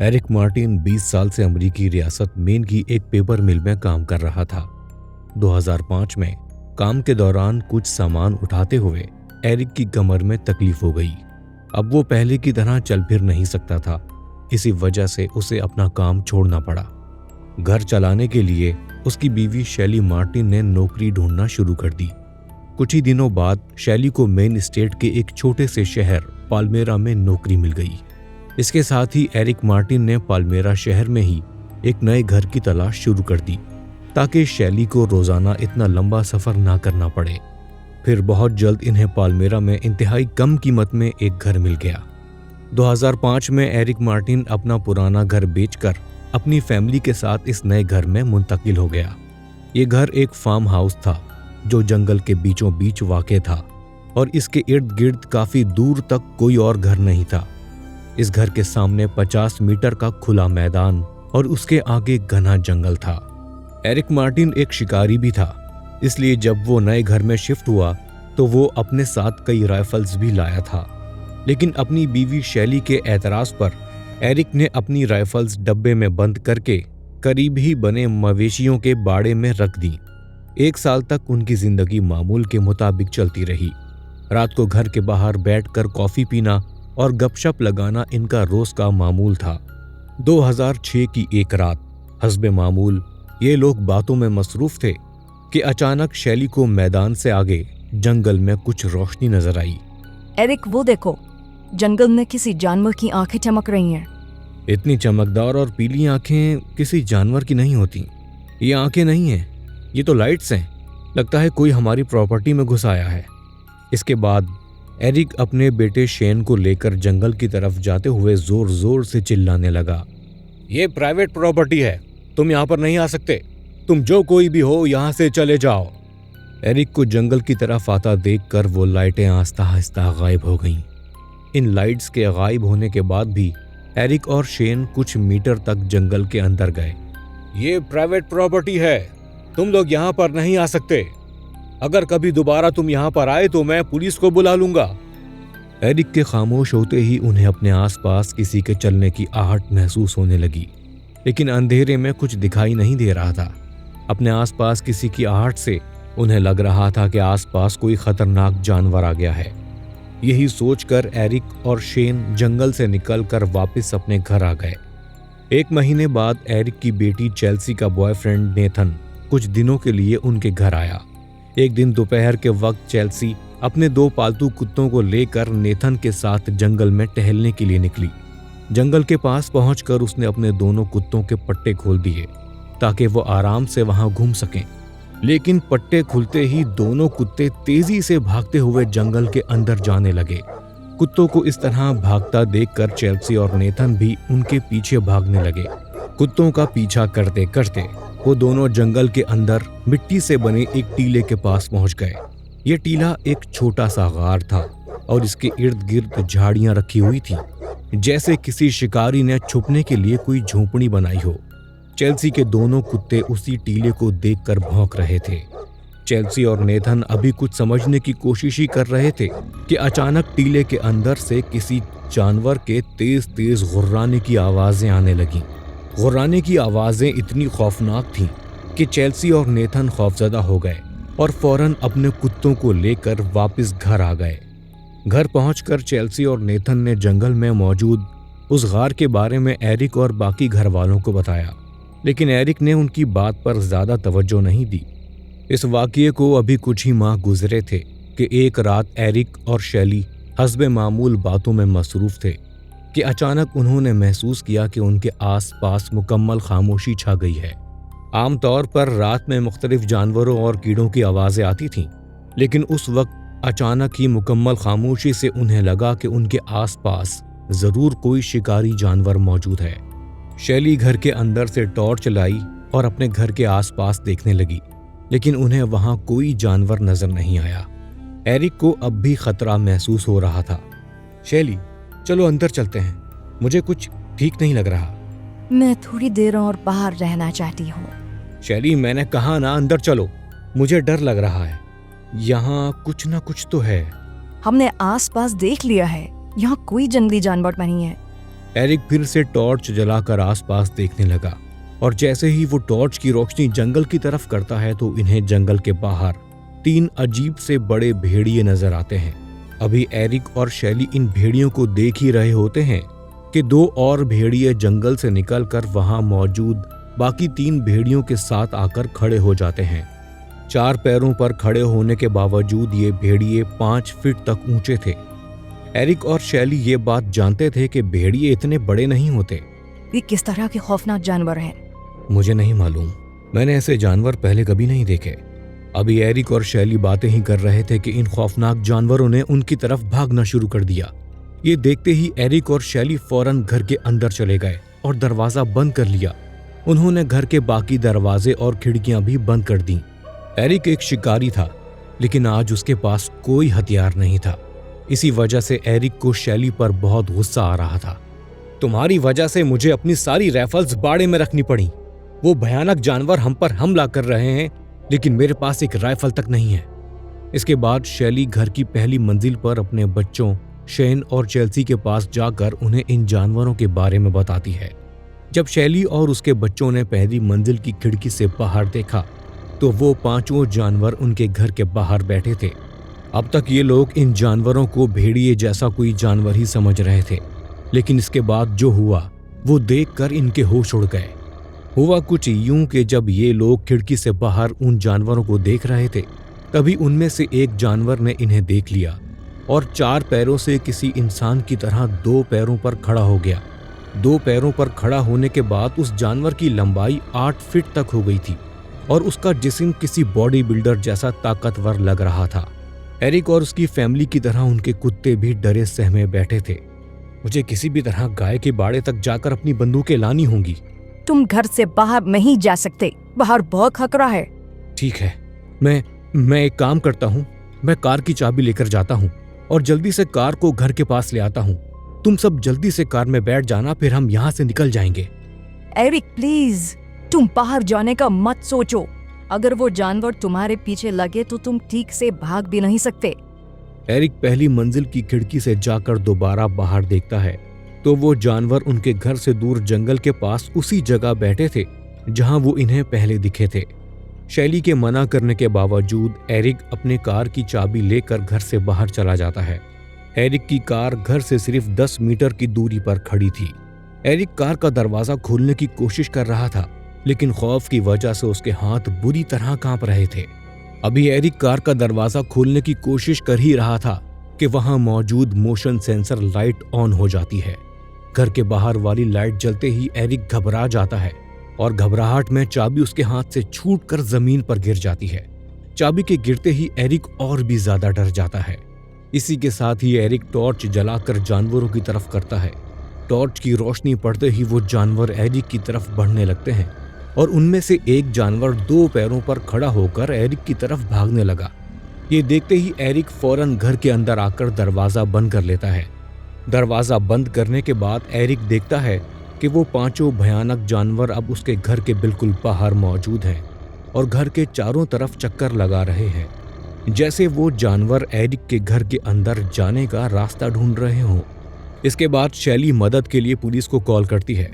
Eric Martin 20 साल से अमेरिकी रियासत मेन की एक पेपर मिल में काम कर रहा था। 2005 में काम के दौरान कुछ सामान उठाते हुए एरिक की कमर में तकलीफ हो गई। अब वो पहले की तरह चल फिर नहीं सकता था। इसी वजह से उसे अपना काम छोड़ना पड़ा। घर चलाने के लिए उसकी बीवी शैली मार्टिन ने नौकरी ढूंढना शुरू कर दी। कुछ ही दिनों बाद शैली को मेन स्टेट के एक छोटे से शहर पाल्मेरा में नौकरी मिल गई। इसके साथ ही एरिक मार्टिन ने पाल्मेरा शहर में ही एक नए घर की तलाश शुरू कर दी ताकि शैली को रोजाना इतना लंबा सफर ना करना पड़े। फिर बहुत जल्द इन्हें पाल्मेरा में इंतहाई कम कीमत में एक घर मिल गया। 2005 में एरिक मार्टिन अपना पुराना घर बेचकर अपनी फैमिली के साथ इस नए घर में मुंतकिल हो गया। ये घर एक फार्म हाउस था जो जंगल के बीचों बीच वाक़ था और इसके इर्द गिर्द काफी दूर तक कोई और घर नहीं था। इस घर के सामने 50 मीटर का खुला मैदान और उसके आगे घना जंगल था। एरिक मार्टिन एक शिकारी भी था, इसलिए जब वो नए घर में शिफ्ट हुआ तो वो अपने साथ कई राइफल्स भी लाया था। लेकिन अपनी बीवी शैली के एतराज पर एरिक ने अपनी राइफल्स डब्बे में बंद करके करीब ही बने मवेशियों के बाड़े में रख दी। 1 साल तक उनकी जिंदगी मामूल के मुताबिक चलती रही। रात को घर के बाहर बैठकर कॉफी पीना और गपशप लगाना इनका रोज का मामूल था। 2006 की एक रात हस्बे मामूल ये लोग बातों में मसरूफ थे कि अचानक शैली को मैदान से आगे जंगल में कुछ रोशनी नजर आई। एरिक, वो देखो, जंगल में किसी जानवर की आंखें चमक रही हैं। इतनी चमकदार और पीली आंखें किसी जानवर की नहीं होती। ये आंखें नहीं हैं, ये तो लाइट्स हैं। लगता है कोई हमारी प्रॉपर्टी में घुस आया है। इसके बाद एरिक अपने बेटे शेन को लेकर जंगल की तरफ जाते हुए जोर जोर से चिल्लाने लगा, ये प्राइवेट प्रॉपर्टी है, तुम यहाँ पर नहीं आ सकते। तुम जो कोई भी हो यहाँ से चले जाओ। एरिक को जंगल की तरफ आता देखकर वो लाइटें आहिस्ता आहिस्ता गायब हो गईं। इन लाइट्स के गायब होने के बाद भी एरिक और शेन कुछ मीटर तक जंगल के अंदर गए। ये प्राइवेट प्रॉपर्टी है, तुम लोग यहाँ पर नहीं आ सकते। अगर कभी दोबारा तुम यहाँ पर आए तो मैं पुलिस को बुला लूंगा। एरिक के खामोश होते ही उन्हें अपने आसपास किसी के चलने की आहट महसूस होने लगी, लेकिन अंधेरे में कुछ दिखाई नहीं दे रहा था। अपने आसपास किसी की आहट से उन्हें लग रहा था कि आसपास कोई खतरनाक जानवर आ गया है। यही सोचकर एरिक और शेन जंगल से निकलकर वापस अपने घर आ गए। 1 महीने बाद एरिक की बेटी चेल्सी का बॉयफ्रेंड नेथन कुछ दिनों के लिए उनके घर आया। एक दिन दोपहर के वक्त चेल्सी अपने 2 पालतू कुत्तों को लेकर नेथन के साथ जंगल में टहलने के लिए निकली। जंगल के पास पहुंचकर उसने अपने दोनों कुत्तों के पट्टे खोल दिए ताकि वो आराम से वहां घूम सकें। लेकिन पट्टे खुलते ही दोनों कुत्ते तेजी से भागते हुए जंगल के अंदर जाने लगे। कुत्तों को इस तरह भागता देखकर चेल्सी और नेथन भी उनके पीछे भागने लगे। कुत्तों का पीछा करते करते वो दोनों जंगल के अंदर मिट्टी से बने एक टीले के पास पहुंच गए। ये टीला एक छोटा सा गार था और इसके इर्द गिर्द झाड़ियां रखी हुई थी, जैसे किसी शिकारी ने छुपने के लिए कोई झोंपड़ी बनाई हो। चेल्सी के दोनों कुत्ते उसी टीले को देखकर भौंक रहे थे। चेल्सी और नेथन अभी कुछ समझने की कोशिश ही कर रहे थे कि अचानक टीले के अंदर से किसी जानवर के तेज तेज गुर्राने की आवाजें आने लगीं। गुर्राने की आवाजें इतनी खौफनाक थीं कि चेल्सी और नेथन खौफजदा हो गए और फौरन अपने कुत्तों को लेकर वापस घर आ गए। घर पहुंचकर चेल्सी और नेथन ने जंगल में मौजूद उस गार के बारे में एरिक और बाकी घर वालों को बताया, लेकिन एरिक ने उनकी बात पर ज्यादा तवज्जो नहीं दी। इस वाकये को अभी कुछ ही माह गुजरे थे कि एक रात एरिक और शैली हस्बे मामूल बातों में मसरूफ थे कि अचानक उन्होंने महसूस किया कि उनके आसपास मुकम्मल खामोशी छा गई है। आमतौर पर रात में मुख्तलिफ जानवरों और कीड़ों की आवाज़ें आती थीं, लेकिन उस वक्त अचानक ही मुकम्मल खामोशी से उन्हें लगा कि उनके आसपास ज़रूर कोई शिकारी जानवर मौजूद है। शैली घर के अंदर से टॉर्च लाई और अपने घर के आसपास देखने लगी, लेकिन उन्हें वहां कोई जानवर नजर नहीं आया। एरिक को अब भी खतरा महसूस हो रहा था। शैली, चलो अंदर चलते हैं, मुझे कुछ ठीक नहीं लग रहा। मैं थोड़ी देर और बाहर रहना चाहती हूँ। शैली, मैंने कहा ना अंदर चलो, मुझे डर लग रहा है। यहाँ कुछ ना कुछ तो है। हमने आसपास देख लिया है, यहाँ कोई जंगली जानवर नहीं है। एरिक फिर से टॉर्च जलाकर आसपास देखने लगा और जैसे ही वो टॉर्च की रोशनी जंगल की तरफ करता है तो इन्हें जंगल के बाहर 3 अजीब से बड़े भेड़िए नजर आते हैं। अभी एरिक और शैली इन भेड़ियों को देख ही रहे होते हैं कि 2 और भेड़िए जंगल से निकलकर वहां मौजूद बाकी 3 भेड़ियों के साथ आकर खड़े हो जाते हैं। 4 पैरों पर खड़े होने के बावजूद ये भेड़िए 5 फीट तक ऊंचे थे। एरिक और शैली ये बात जानते थे कि भेड़िए इतने बड़े नहीं होते। ये किस तरह के खौफनाक जानवर हैं? मुझे नहीं मालूम, मैंने ऐसे जानवर पहले कभी नहीं देखे। अभी एरिक और शैली बातें ही कर रहे थे कि इन खौफनाक जानवरों ने उनकी तरफ भागना शुरू कर दिया। ये देखते ही एरिक और शैली फौरन घर के अंदर चले गए और दरवाजा बंद कर लिया। उन्होंने घर के बाकी दरवाजे और खिड़कियां भी बंद कर दी। एरिक एक शिकारी था, लेकिन आज उसके पास कोई हथियार नहीं था। इसी वजह से एरिक को शैली पर बहुत गुस्सा आ रहा था। तुम्हारी वजह से मुझे अपनी सारी राइफल्स बाड़े में रखनी पड़ी। वो भयानक जानवर हम पर हमला कर रहे हैं, लेकिन मेरे पास एक राइफल तक नहीं है। इसके बाद शैली घर की पहली मंजिल पर अपने बच्चों शेन और चेल्सी के पास जाकर उन्हें इन जानवरों के बारे में बताती है। जब शैली और उसके बच्चों ने पहली मंजिल की खिड़की से बाहर देखा तो वो 5 जानवर उनके घर के बाहर बैठे थे। अब तक ये लोग इन जानवरों को भेड़िए जैसा कोई जानवर ही समझ रहे थे, लेकिन इसके बाद जो हुआ वो देखकर इनके होश उड़ गए। हुआ कुछ यूं कि जब ये लोग खिड़की से बाहर उन जानवरों को देख रहे थे, तभी उनमें से एक जानवर ने इन्हें देख लिया और 4 पैरों से किसी इंसान की तरह 2 पैरों पर खड़ा हो गया। 2 पैरों पर खड़ा होने के बाद उस जानवर की लंबाई 8 फीट तक हो गई थी और उसका जिस्म किसी बॉडी बिल्डर जैसा ताकतवर लग रहा था। एरिक और उसकी फैमिली की तरह उनके कुत्ते भी डरे सहमे बैठे थे। मुझे किसी भी तरह गाय के बाड़े तक जाकर अपनी बंदूकें लानी होंगी। तुम घर से बाहर नहीं जा सकते, बाहर बहुत खतरा है। ठीक है, मैं एक काम करता हूँ, मैं कार की चाबी लेकर जाता हूँ और जल्दी से कार को घर के पास ले आता हूँ। तुम सब जल्दी से कार में बैठ जाना, फिर हम यहाँ से निकल जाएंगे। एरिक प्लीज, तुम बाहर जाने का मत सोचो। अगर वो जानवर तुम्हारे पीछे लगे तो तुम ठीक से भाग भी नहीं सकते। एरिक पहली मंजिल की खिड़की से जाकर दोबारा बाहर देखता है तो वो जानवर उनके घर से दूर जंगल के पास उसी जगह बैठे थे जहां वो इन्हें पहले दिखे थे। शैली के मना करने के बावजूद एरिक अपने कार की चाबी लेकर घर से बाहर चला जाता है। एरिक की कार घर से सिर्फ 10 मीटर की दूरी पर खड़ी थी। एरिक कार का दरवाजा खोलने की कोशिश कर रहा था, लेकिन खौफ की वजह से उसके हाथ बुरी तरह कांप रहे थे। अभी एरिक कार का दरवाजा खोलने की कोशिश कर ही रहा था कि वहां मौजूद मोशन सेंसर लाइट ऑन हो जाती है। घर के बाहर वाली लाइट जलते ही एरिक घबरा जाता है और घबराहट में चाबी उसके हाथ से छूटकर जमीन पर गिर जाती है। चाबी के गिरते ही एरिक और भी ज्यादा डर जाता है। इसी के साथ ही एरिक टॉर्च जलाकर जानवरों की तरफ करता है। टॉर्च की रोशनी पड़ते ही वो जानवर एरिक की तरफ बढ़ने लगते हैं और उनमें से एक जानवर 2 पैरों पर खड़ा होकर एरिक की तरफ भागने लगा। ये देखते ही एरिक फौरन घर के अंदर आकर दरवाजा बंद कर लेता है। दरवाजा बंद करने के बाद एरिक देखता है कि वो 5 भयानक जानवर अब उसके घर के बिल्कुल बाहर मौजूद हैं और घर के चारों तरफ चक्कर लगा रहे हैं, जैसे वो जानवर एरिक के घर के अंदर जाने का रास्ता ढूंढ रहे हों। इसके बाद शैली मदद के लिए पुलिस को कॉल करती है।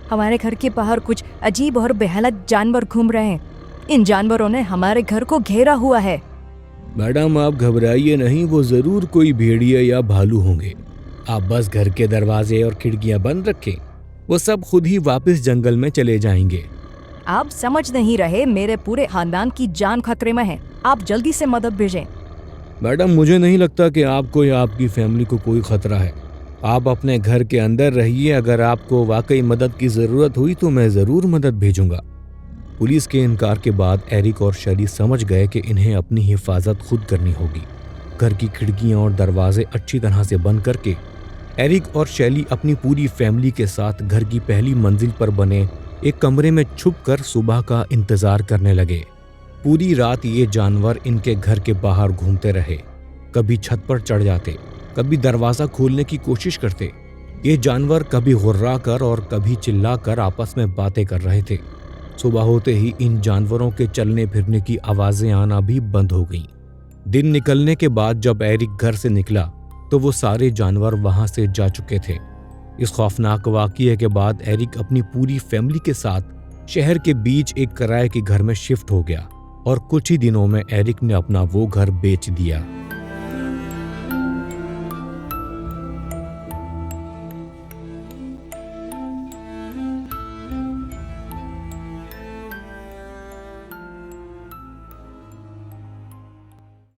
हमारे घर के बाहर कुछ अजीब और भयानक जानवर घूम रहे हैं। इन जानवरों ने हमारे घर को घेरा हुआ है। मैडम आप घबराइए नहीं, वो जरूर कोई भेड़िया या भालू होंगे। आप बस घर के दरवाजे और खिड़कियां बंद रखें, वो सब खुद ही वापस जंगल में चले जाएंगे। आप समझ नहीं रहे, मेरे पूरे खानदान की जान खतरे में है। आप जल्दी से मदद भेजें। मैडम मुझे नहीं लगता कि आपको या आपकी फैमिली को कोई खतरा है। आप अपने घर के अंदर रहिए, अगर आपको वाकई मदद की जरूरत हुई तो मैं जरूर मदद भेजूंगा। पुलिस के इनकार के बाद एरिक और शैली समझ गए कि इन्हें अपनी हिफाजत खुद करनी होगी। घर की खिड़कियां और दरवाजे अच्छी तरह से बंद करके एरिक और शैली अपनी पूरी फैमिली के साथ घर की पहली मंजिल पर बने एक कमरे में छुपकर सुबह का इंतजार करने लगे। पूरी रात ये जानवर इनके घर के बाहर घूमते रहे, कभी छत पर चढ़ जाते, कभी दरवाजा खोलने की कोशिश करते। ये जानवर कभी गुर्रा कर और कभी चिल्लाकर आपस में बातें कर रहे थे। सुबह होते ही इन जानवरों के चलने फिरने की आवाजें आना भी बंद हो गईं। दिन निकलने के बाद जब एरिक घर से निकला तो वो सारे जानवर वहां से जा चुके थे। इस खौफनाक वाक़ये के बाद एरिक अपनी पूरी फैमिली के साथ शहर के बीच एक किराए के घर में शिफ्ट हो गया और कुछ ही दिनों में एरिक ने अपना वो घर बेच दिया।